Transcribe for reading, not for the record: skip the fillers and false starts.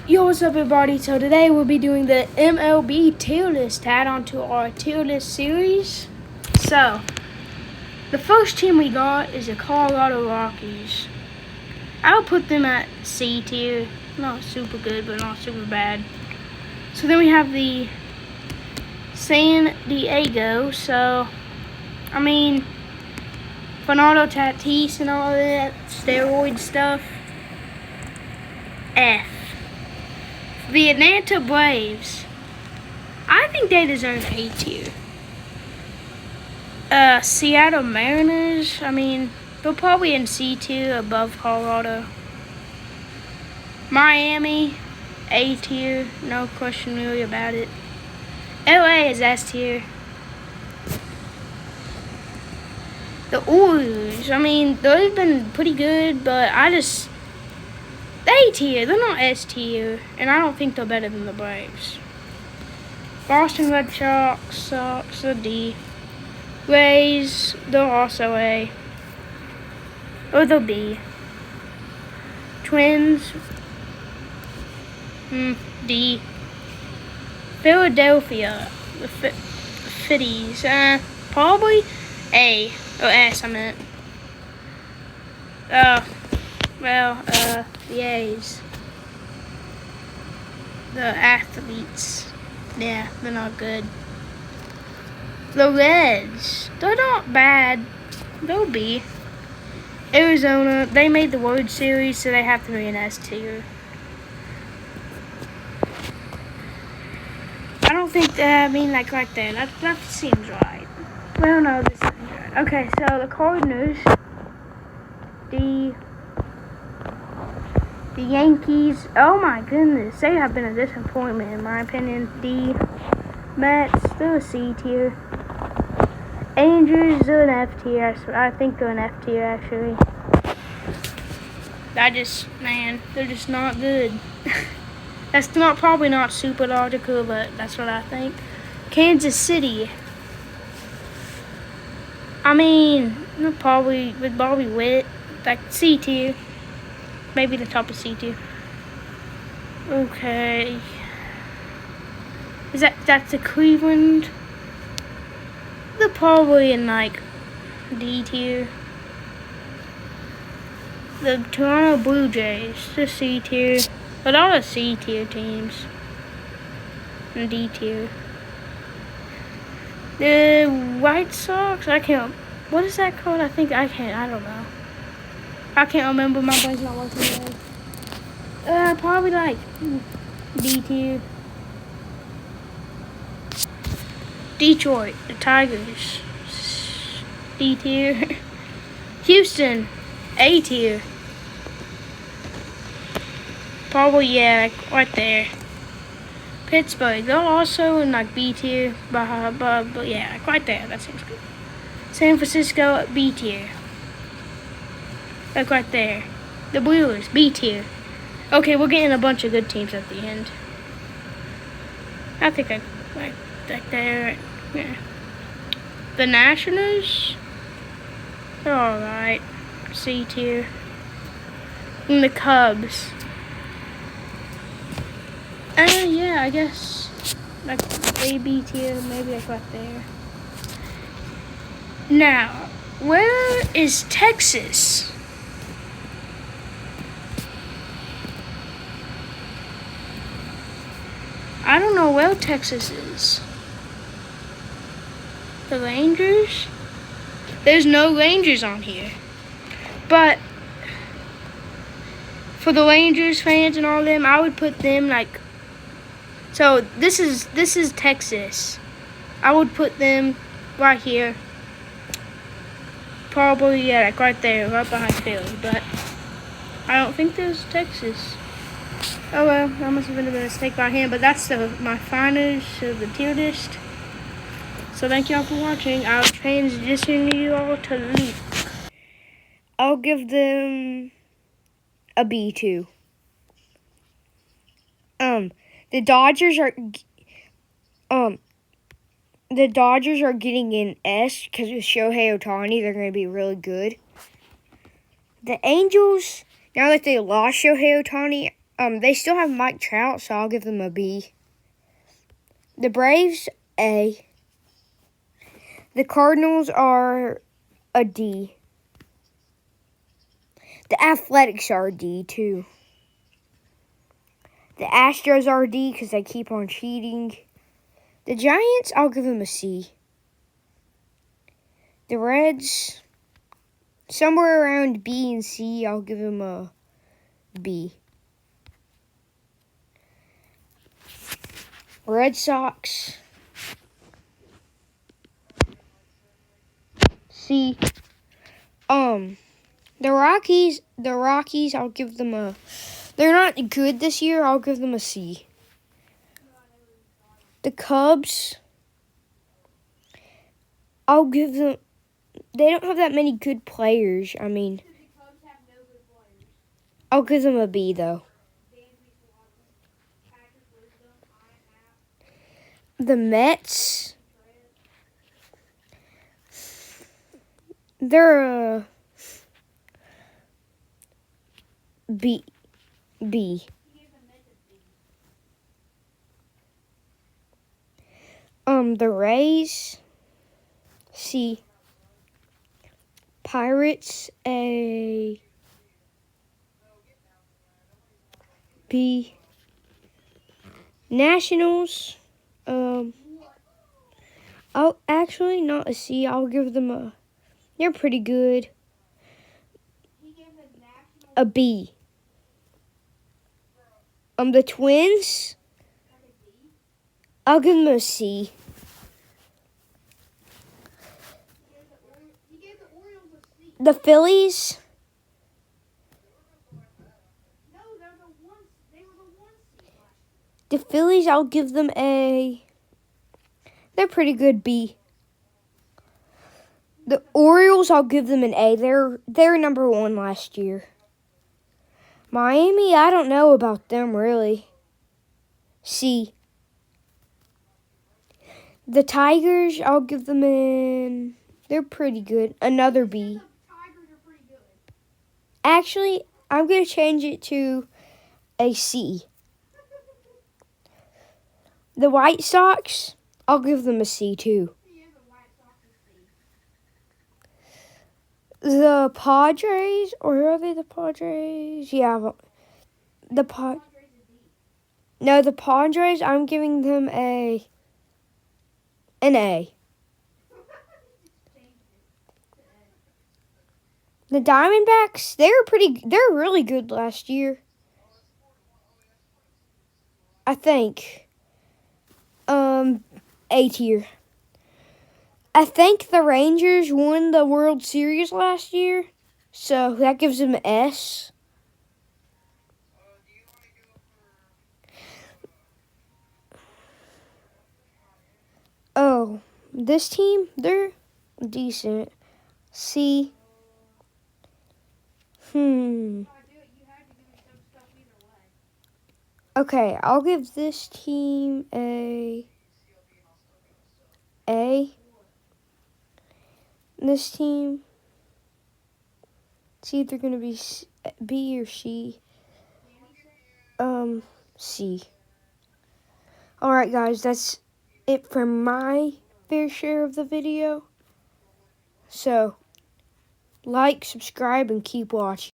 Yo, what's up, everybody? So today we'll be doing the MLB tier list add-on to our tier list series. So, the first team we got is the Colorado Rockies. I'll put them at C tier. Not super good, but not super bad. So then we have the San Diego. So, I mean, Fernando Tatis and all that steroid stuff. F. The Atlanta Braves, I think they deserve A tier. Seattle Mariners, I mean, they're probably in C tier above Colorado. Miami, A tier, no question really about it. LA is S tier. The Orioles, I mean, they've been pretty good, but A tier, they're not S tier, and I don't think they're better than the Braves. Boston Red Sox, they're D. Rays, they're also A. Or they're B. Twins, D. Philadelphia, the Phillies, probably A, or S, I meant. The A's. The athletes. Yeah, they're not good. The Reds. They're not bad. They'll be. Arizona, they made the World Series, so they have to be an S tier. I don't think that, like right there. That seems right. Well, no, this seems right. Okay, so the Cardinals. The Yankees, oh my goodness, they have been a disappointment in my opinion. D. Mets, they're a C tier. Angels, they're an F tier. I think they're an F tier actually. They're just not good. That's probably not super logical, but that's what I think. Kansas City. I mean, probably with Bobby Witt, like C tier. Maybe the top of C tier. Okay. That's the Cleveland? They're probably in D tier. The Toronto Blue Jays, the C tier. But all the C tier teams. And D tier. The White Sox, what is that called? I don't know. I can't remember, my brain's not working today. Probably D tier. Detroit, the Tigers, D tier. Houston, A tier. Probably, yeah, right there. Pittsburgh, they're also in B tier, but yeah, right there, that seems good. San Francisco, B tier. Right there. The Brewers, B tier. Okay, we're getting a bunch of good teams at the end. I think I like there. Yeah. The Nationals, they're alright. C tier. And the Cubs. Yeah, I guess A, B tier, maybe right there. Now, where is Texas? I don't know where Texas is. The Rangers? There's no Rangers on here. But for the Rangers fans and all them, I would put them so this is Texas. I would put them right here. Probably, yeah, right there, right behind Philly. But I don't think there's Texas. Oh well, that must have been a mistake by him, but that's my finals of the tier list. So thank y'all for watching. I'll transition you all to Luke. I'll give them a B too. The Dodgers are getting an S because with Shohei Ohtani, they're going to be really good. The Angels, now that they lost Shohei Ohtani, They still have Mike Trout, so I'll give them a B. The Braves, A. The Cardinals are a D. The Athletics are a D, too. The Astros are a D because they keep on cheating. The Giants, I'll give them a C. The Reds, somewhere around B and C, I'll give them a B. Red Sox, C. The Rockies, I'll give them a, they're not good this year, I'll give them a C. The Cubs, I'll give them, they don't have that many good players. I mean, I'll give them a B, though. The Mets, they're a B. The Rays, C. Pirates, a B. Nationals, oh, actually not a C. I'll give them a, they're pretty good. A B. The Twins, I'll give them a C. The Phillies, I'll give them a, they're pretty good, B. The Orioles, I'll give them an A. They're number 1 last year. Miami, I don't know about them, really. C. The Tigers, I'll give them an, they're pretty good. Another B. Actually, I'm going to change it to a C. The White Sox, I'll give them a C, too. The Padres, or are they the Padres? Yeah, the Padres, I'm giving them an A. The Diamondbacks, they're really good last year. I think. A tier. I think the Rangers won the World Series last year, so that gives them an S. Oh, this team, they're decent. C. Okay, I'll give this team a A. This team, it's either going to be B or C. C. Alright, guys, that's it for my fair share of the video. So, like, subscribe, and keep watching.